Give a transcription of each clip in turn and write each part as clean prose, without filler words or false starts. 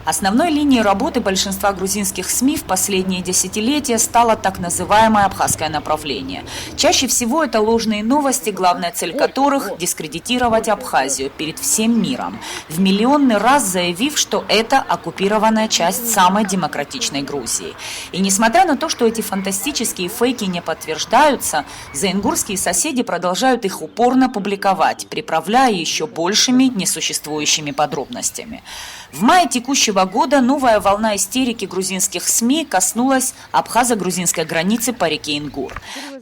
Основной линией работы большинства грузинских СМИ в последние десятилетия стало так называемое абхазское направление. Чаще всего это ложные новости, главная цель которых – дискредитировать Абхазию перед всем миром, в миллионный раз заявив, что это оккупированная часть самой демократичной Грузии. И несмотря на то, что эти фантастические фейки не подтверждаются, заингурские соседи продолжают их упорно публиковать, приправляя еще большими несуществующими подробностями. В мае текущего года новая волна истерики грузинских СМИ коснулась абхазо-грузинской границы по реке Ингур.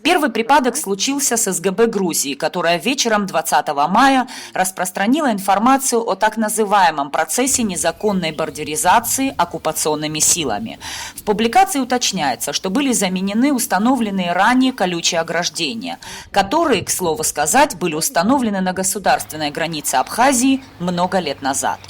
Первый припадок случился с СГБ Грузии, которая вечером 20 мая распространила информацию о так называемом процессе незаконной бордеризации оккупационными силами. В публикации уточняется, что были заменены установленные ранее колючие ограждения, которые, к слову сказать, были установлены на государственной границе Абхазии много лет назад.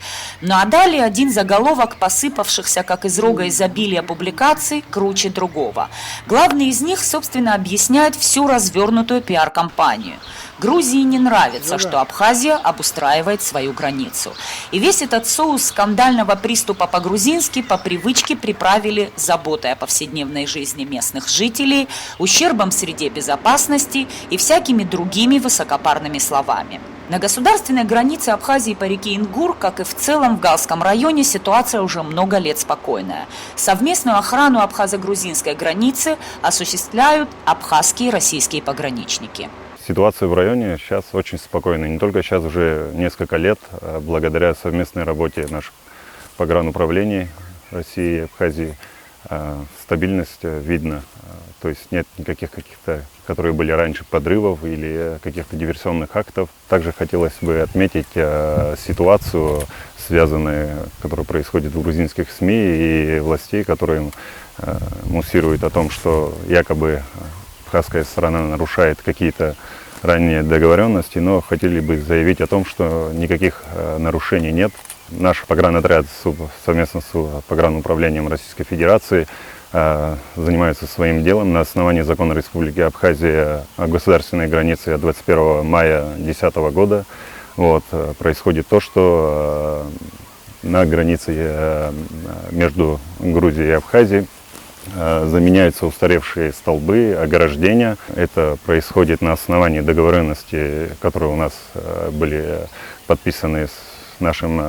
Ну а далее один заголовок посыпавшихся, как из рога изобилия публикаций, круче другого. Главный из них, собственно, объясняет всю развернутую пиар-кампанию. Грузии не нравится, что Абхазия обустраивает свою границу. И весь этот соус скандального приступа по-грузински по привычке приправили заботой о повседневной жизни местных жителей, ущербом среде безопасности и всякими другими высокопарными словами. На государственной границе Абхазии по реке Ингур, как и в целом в Галском районе, ситуация уже много лет спокойная. Совместную охрану абхазо-грузинской границы осуществляют абхазские и российские пограничники. Ситуация в районе сейчас очень спокойная. Не только сейчас, уже несколько лет, благодаря совместной работе наших погрануправлений России и Абхазии, стабильность видно. То есть нет никаких каких-то, которые были раньше, подрывов или каких-то диверсионных актов. Также хотелось бы отметить ситуацию, связанную, которая происходит в грузинских СМИ и властей, которые муссируют о том, что якобы абхазская сторона нарушает какие-то ранние договоренности, но хотели бы заявить о том, что никаких нарушений нет. Наш погранотряд совместно с погрануправлением Российской Федерации занимается своим делом на основании закона Республики Абхазия о государственной границе от 21 мая 2010 года. Происходит то, что на границе между Грузией и Абхазией заменяются устаревшие столбы, ограждения. Это происходит на основании договоренности, которые у нас были подписаны с нашим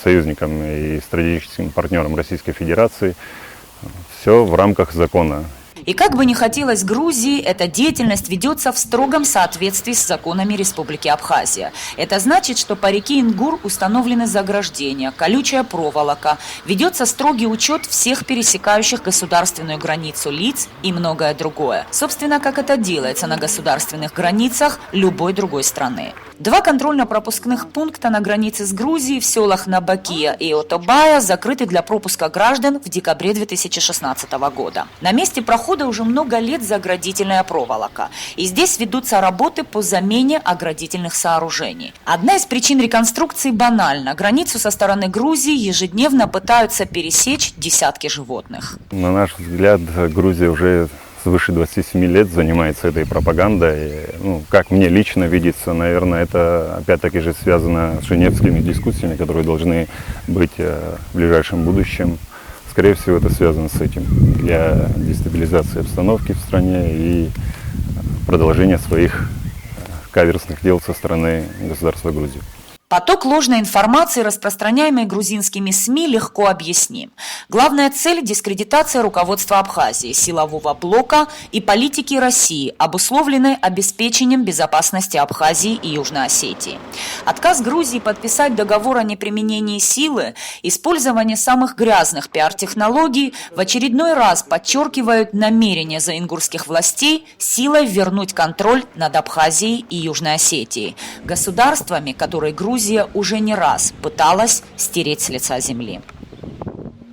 союзником и стратегическим партнером Российской Федерации. Все в рамках закона. И как бы ни хотелось Грузии, эта деятельность ведется в строгом соответствии с законами Республики Абхазия. Это значит, что по реке Ингур установлены заграждения, колючая проволока, ведется строгий учет всех пересекающих государственную границу лиц и многое другое. Собственно, как это делается на государственных границах любой другой страны. 2 контрольно-пропускных пункта на границе с Грузией в селах Набакия и Отобая закрыты для пропуска граждан в декабре 2016 года. На месте прохода уже много лет заградительная проволока. И здесь ведутся работы по замене оградительных сооружений. Одна из причин реконструкции банальна. Границу со стороны Грузии ежедневно пытаются пересечь десятки животных. На наш взгляд, Грузия уже свыше 27 лет занимается этой пропагандой. Как мне лично видится, наверное, это опять-таки же связано с женевскими дискуссиями, которые должны быть в ближайшем будущем. Скорее всего, это связано с этим, для дестабилизации обстановки в стране и продолжения своих каверзных дел со стороны государства Грузии. Поток ложной информации, распространяемой грузинскими СМИ, легко объясним. Главная цель – дискредитация руководства Абхазии, силового блока и политики России, обусловленной обеспечением безопасности Абхазии и Южной Осетии. Отказ Грузии подписать договор о неприменении силы, использование самых грязных пиар-технологий в очередной раз подчеркивают намерение заингурских властей силой вернуть контроль над Абхазией и Южной Осетией, государствами, которые Грузия уже не раз пыталась стереть с лица земли.